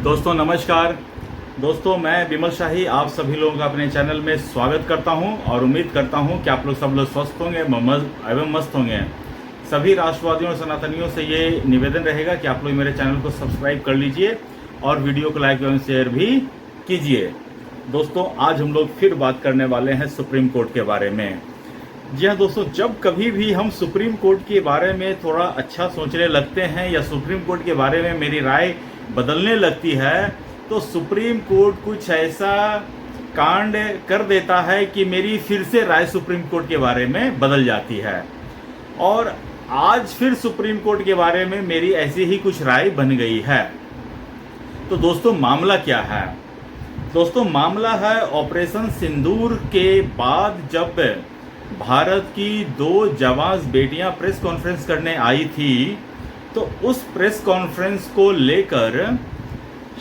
दोस्तों नमस्कार। दोस्तों मैं विमल शाही आप सभी लोगों का अपने चैनल में स्वागत करता हूं और उम्मीद करता हूं कि आप लोग सब लोग स्वस्थ होंगे एवं मस्त होंगे। सभी राष्ट्रवादियों और सनातनियों से ये निवेदन रहेगा कि आप लोग मेरे चैनल को सब्सक्राइब कर लीजिए और वीडियो को लाइक एवं शेयर भी कीजिए। दोस्तों आज हम लोग फिर बात करने वाले हैं सुप्रीम कोर्ट के बारे में। जी हाँ दोस्तों, जब कभी भी हम सुप्रीम कोर्ट के बारे में थोड़ा अच्छा सोचने लगते हैं या सुप्रीम कोर्ट के बारे में मेरी राय बदलने लगती है तो सुप्रीम कोर्ट कुछ ऐसा कांड कर देता है कि मेरी फिर से राय सुप्रीम कोर्ट के बारे में बदल जाती है। और आज फिर सुप्रीम कोर्ट के बारे में मेरी ऐसी ही कुछ राय बन गई है। तो दोस्तों मामला क्या है? दोस्तों मामला है ऑपरेशन सिंदूर के बाद जब भारत की 2 जवान बेटियां प्रेस कॉन्फ्रेंस करने आई थी तो उस प्रेस कॉन्फ्रेंस को लेकर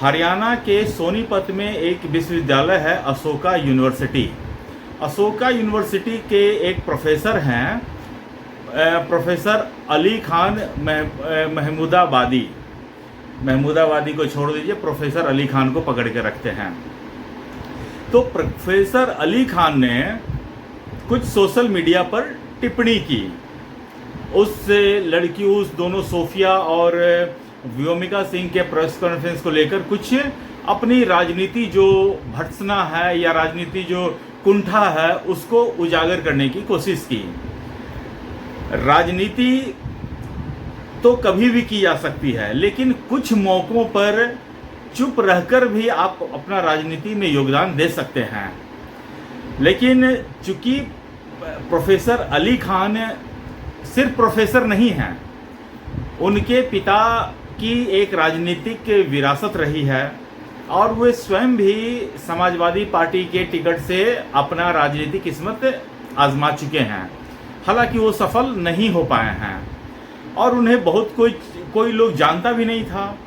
हरियाणा के सोनीपत में एक विश्वविद्यालय है अशोका यूनिवर्सिटी। अशोका यूनिवर्सिटी के एक प्रोफेसर हैं प्रोफेसर अली खान महमूदाबादी को छोड़ दीजिए, प्रोफेसर अली खान को पकड़ के रखते हैं। तो प्रोफेसर अली खान ने कुछ सोशल मीडिया पर टिप्पणी की। उस लड़की उस दोनों सोफिया और व्योमिका सिंह के प्रेस कॉन्फ्रेंस को लेकर कुछ अपनी राजनीति जो भर्त्सना है या राजनीति जो कुंठा है उसको उजागर करने की कोशिश की। राजनीति तो कभी भी की जा सकती है, लेकिन कुछ मौकों पर चुप रहकर भी आप अपना राजनीति में योगदान दे सकते हैं। लेकिन चूंकि प्रोफेसर अली खान सिर्फ प्रोफेसर नहीं हैं, उनके पिता की एक राजनीतिक विरासत रही है और वे स्वयं भी समाजवादी पार्टी के टिकट से अपना राजनीतिक किस्मत आजमा चुके हैं। हालांकि वो सफल नहीं हो पाए हैं और उन्हें बहुत कोई लोग जानता भी नहीं था।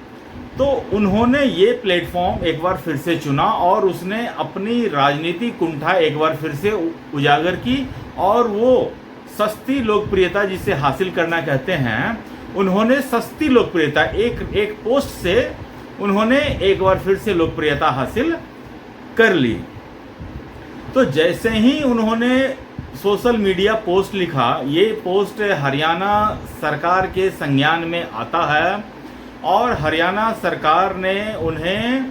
तो उन्होंने ये प्लेटफॉर्म एक बार फिर से चुना और उसने अपनी राजनीतिक कुंठा एक बार फिर से उजागर की और वो सस्ती लोकप्रियता जिसे हासिल करना कहते हैं, उन्होंने सस्ती लोकप्रियता एक पोस्ट से उन्होंने एक बार फिर से लोकप्रियता हासिल कर ली। तो जैसे ही उन्होंने सोशल मीडिया पोस्ट लिखा, ये पोस्ट हरियाणा सरकार के संज्ञान में आता है और हरियाणा सरकार ने उन्हें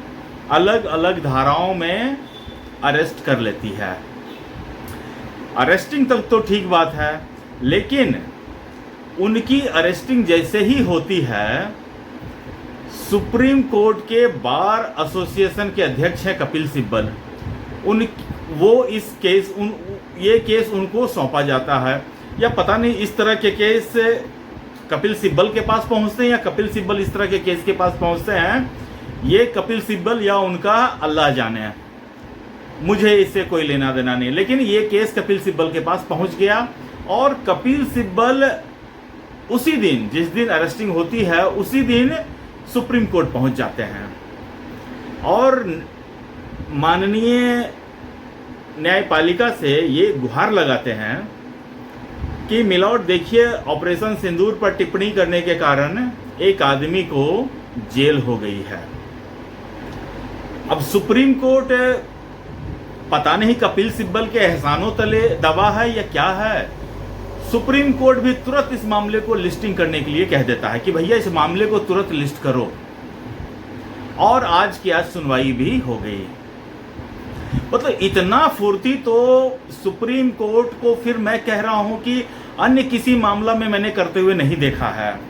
अलग अलग धाराओं में अरेस्ट कर लेती है। अरेस्टिंग तक तो ठीक बात है, लेकिन उनकी अरेस्टिंग जैसे ही होती है, सुप्रीम कोर्ट के बार एसोसिएशन के अध्यक्ष हैं कपिल सिब्बल, ये केस उनको सौंपा जाता है। या पता नहीं इस तरह के केस कपिल सिब्बल के पास पहुंचते हैं या कपिल सिब्बल इस तरह के केस के पास पहुंचते हैं, ये कपिल सिब्बल या उनका अल्लाह जाने, मुझे इससे कोई लेना देना नहीं। लेकिन ये केस कपिल सिब्बल के पास पहुंच गया और कपिल सिब्बल उसी दिन जिस दिन अरेस्टिंग होती है उसी दिन सुप्रीम कोर्ट पहुंच जाते हैं और माननीय न्यायपालिका से ये गुहार लगाते हैं कि मिलॉर्ड देखिए, ऑपरेशन सिंदूर पर टिप्पणी करने के कारण एक आदमी को जेल हो गई है। अब सुप्रीम कोर्ट पता नहीं कपिल सिब्बल के एहसानों तले दबा है या क्या है, सुप्रीम कोर्ट भी तुरंत इस मामले को लिस्टिंग करने के लिए कह देता है कि भैया इस मामले को तुरंत लिस्ट करो। और आज की आज सुनवाई भी हो गई। मतलब इतना फुर्ती तो सुप्रीम कोर्ट को फिर मैं कह रहा हूं कि अन्य किसी मामला में मैंने करते हुए नहीं देखा है।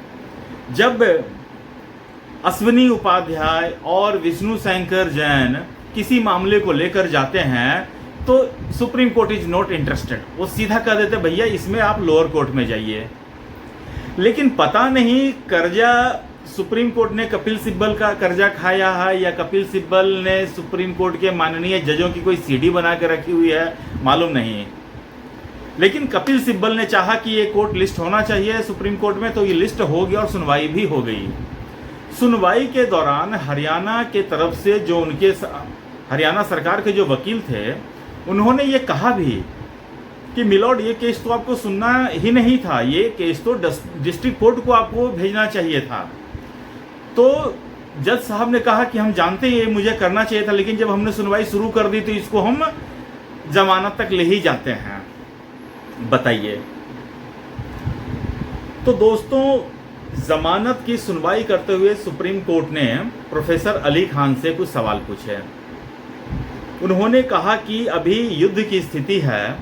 जब अश्विनी उपाध्याय और विष्णु शंकर जैन किसी मामले को लेकर जाते हैं तो supreme court is not interested, वो सीधा कह देते भैया इसमें आप लोअर कोर्ट में जाइए। लेकिन पता नहीं कर्जा सुप्रीम कोर्ट ने कपिल सिब्बल का कर्जा खाया है या कपिल सिब्बल ने सुप्रीम कोर्ट के माननीय जजों की कोई सीडी बना के रखी हुई है, मालूम नहीं। लेकिन कपिल सिब्बल ने चाहा कि ये कोर्ट लिस्ट होना चाहिए सुप्रीम कोर्ट में, तो ये लिस्ट हो गया और सुनवाई भी हो गई। सुनवाई के दौरान हरियाणा के तरफ से जो उनके हरियाणा सरकार के जो वकील थे, उन्होंने ये कहा भी कि मिलॉर्ड ये केस तो आपको सुनना ही नहीं था, ये केस तो डिस्ट्रिक्ट कोर्ट को आपको भेजना चाहिए था। तो जज साहब ने कहा कि हम जानते हैं ये मुझे करना चाहिए था, लेकिन जब हमने सुनवाई शुरू कर दी तो इसको हम जमानत तक ले ही जाते हैं। बताइए। तो दोस्तों, जमानत की सुनवाई करते हुए सुप्रीम कोर्ट ने प्रोफेसर अली खान से कुछ सवाल पूछे। उन्होंने कहा कि अभी युद्ध की स्थिति है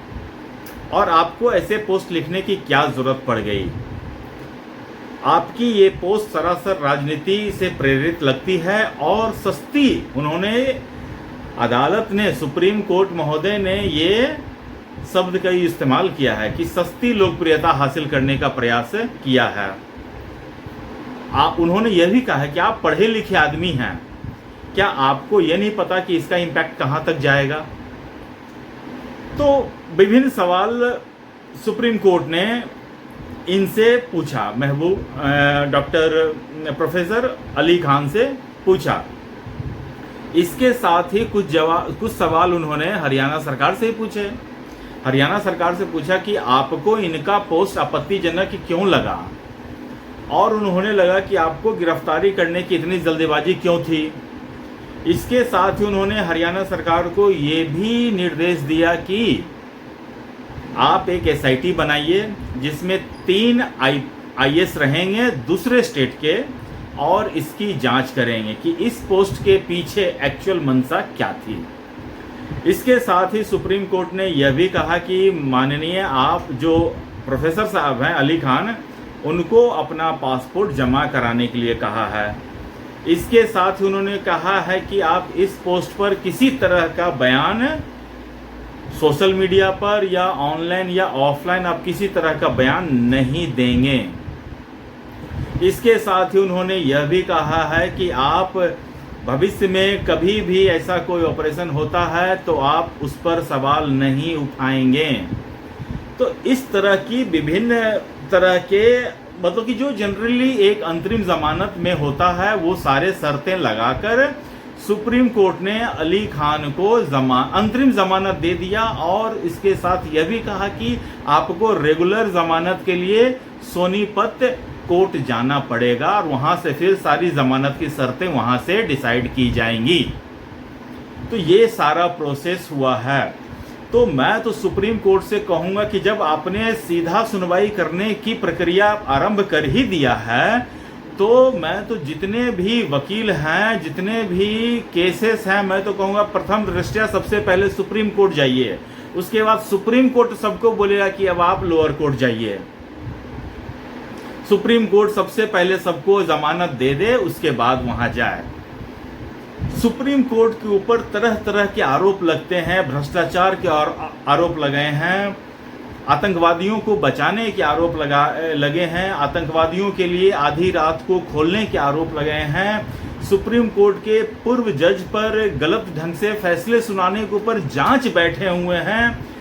और आपको ऐसे पोस्ट लिखने की क्या जरूरत पड़ गई? आपकी ये पोस्ट सरासर राजनीति से प्रेरित लगती है और सस्ती, उन्होंने, अदालत ने, सुप्रीम कोर्ट महोदय ने ये शब्द का इस्तेमाल किया है कि सस्ती लोकप्रियता हासिल करने का प्रयास किया है। उन्होंने यह भी कहा है कि आप पढ़े लिखे आदमी हैं, क्या आपको यह नहीं पता कि इसका इम्पैक्ट कहां तक जाएगा? तो विभिन्न सवाल सुप्रीम कोर्ट ने इनसे पूछा, डॉक्टर प्रोफेसर अली खान से पूछा। इसके साथ ही कुछ सवाल उन्होंने हरियाणा सरकार से ही पूछे। हरियाणा सरकार से पूछा कि आपको इनका पोस्ट आपत्तिजनक क्यों लगा, और उन्होंने लगा कि आपको गिरफ्तारी करने की इतनी जल्दीबाजी क्यों थी। इसके साथ ही उन्होंने हरियाणा सरकार को ये भी निर्देश दिया कि आप एक एसआईटी बनाइए जिसमें 3 आईएएस रहेंगे दूसरे स्टेट के, और इसकी जांच करेंगे कि इस पोस्ट के पीछे एक्चुअल मंशा क्या थी। इसके साथ ही सुप्रीम कोर्ट ने यह भी कहा कि माननीय, आप जो प्रोफेसर साहब हैं अली खान, उनको अपना पासपोर्ट जमा कराने के लिए कहा है। इसके साथ ही उन्होंने कहा है कि आप इस पोस्ट पर किसी तरह का बयान सोशल मीडिया पर या ऑनलाइन या ऑफलाइन, आप किसी तरह का बयान नहीं देंगे। इसके साथ ही उन्होंने यह भी कहा है कि आप भविष्य में कभी भी ऐसा कोई ऑपरेशन होता है तो आप उस पर सवाल नहीं उठाएंगे। तो इस तरह की विभिन्न तरह के, मतलब कि जो जनरली एक अंतरिम जमानत में होता है, वो सारे शर्तें लगाकर सुप्रीम कोर्ट ने अली खान को अंतरिम जमानत दे दिया। और इसके साथ यह भी कहा कि आपको रेगुलर जमानत के लिए सोनीपत कोर्ट जाना पड़ेगा और वहां से फिर सारी जमानत की शर्तें वहां से डिसाइड की जाएंगी। तो ये सारा प्रोसेस हुआ है। तो मैं तो सुप्रीम कोर्ट से कहूंगा कि जब आपने सीधा सुनवाई करने की प्रक्रिया आरंभ कर ही दिया है, तो मैं तो जितने भी वकील हैं, जितने भी केसेस हैं, मैं तो कहूंगा प्रथम दृष्टया सबसे पहले सुप्रीम कोर्ट जाइए। उसके बाद सुप्रीम कोर्ट सबको बोलेगा कि अब आप लोअर कोर्ट जाइए। सुप्रीम कोर्ट सबसे पहले सबको जमानत दे दे, उसके बाद वहां जाए। सुप्रीम कोर्ट के ऊपर तरह तरह के आरोप लगते हैं, भ्रष्टाचार के आरोप लगे हैं, आतंकवादियों को बचाने के आरोप लगे हैं, आतंकवादियों के लिए आधी रात को खोलने के आरोप लगे हैं, सुप्रीम कोर्ट के पूर्व जज पर गलत ढंग से फैसले सुनाने के ऊपर जांच बैठे हुए हैं,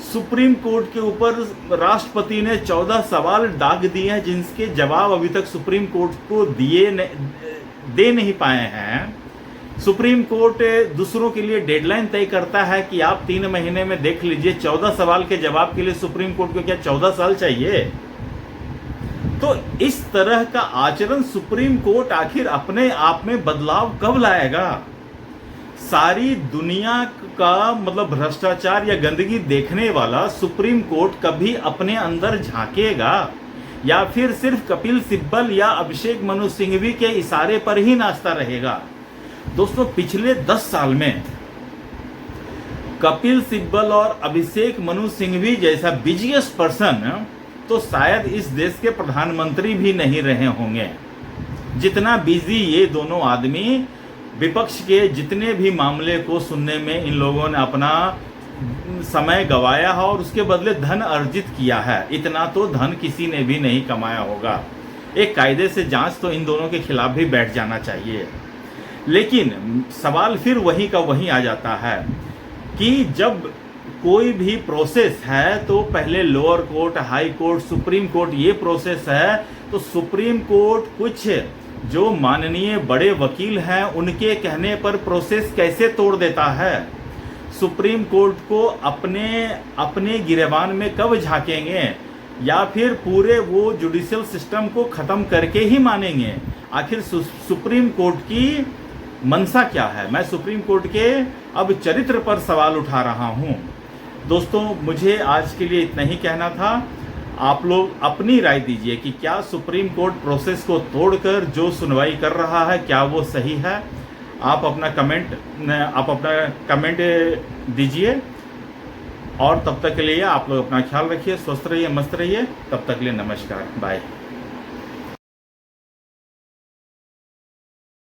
सुप्रीम कोर्ट के ऊपर राष्ट्रपति ने 14 सवाल दाग दिए हैं जिनके जवाब अभी तक सुप्रीम कोर्ट को दे नहीं पाए हैं। सुप्रीम कोर्ट दूसरों के लिए डेडलाइन तय करता है कि आप 3 महीने में देख लीजिए। 14 सवाल के जवाब के लिए सुप्रीम कोर्ट को क्या 14 साल चाहिए? तो इस तरह का आचरण सुप्रीम कोर्ट आखिर अपने आप में बदलाव कब लाएगा? सारी दुनिया का मतलब भ्रष्टाचार या गंदगी देखने वाला सुप्रीम कोर्ट कभी अपने अंदर झांकेगा या फिर सिर्फ कपिल सिब्बल या अभिषेक मनु सिंघवी के इशारे पर ही नाचता रहेगा? दोस्तों, पिछले 10 साल में कपिल सिब्बल और अभिषेक मनु सिंघवी जैसा बिजिएस्ट पर्सन तो शायद इस देश के प्रधानमंत्री भी नहीं रहे होंगे। जितना बिजी ये दोनों आदमी विपक्ष के जितने भी मामले को सुनने में इन लोगों ने अपना समय गवाया है और उसके बदले धन अर्जित किया है, इतना तो धन किसी ने भी नहीं कमाया होगा। एक कायदे से जांच तो इन दोनों के खिलाफ भी बैठ जाना चाहिए। लेकिन सवाल फिर वही का वही आ जाता है कि जब कोई भी प्रोसेस है तो पहले lower court, high court, supreme court, ये प्रोसेस है। तो सुप्रीम कोर्ट कुछ जो माननीय बड़े वकील हैं उनके कहने पर प्रोसेस कैसे तोड़ देता है? सुप्रीम कोर्ट को अपने गिरेबान में कब झांकेंगे या फिर पूरे वो जुडिशियल सिस्टम को खत्म करके ही मानेंगे? आखिर सुप्रीम कोर्ट की मंशा क्या है। मैं सुप्रीम कोर्ट के अब चरित्र पर सवाल उठा रहा हूं। दोस्तों, मुझे आज के लिए इतना ही कहना था। आप लोग अपनी राय दीजिए कि क्या सुप्रीम कोर्ट प्रोसेस को तोड़कर जो सुनवाई कर रहा है क्या वो सही है। आप अपना कमेंट दीजिए। और तब तक के लिए आप लोग अपना ख्याल रखिए, स्वस्थ रहिए, मस्त रहिए। तब तक के लिए नमस्कार, बाय।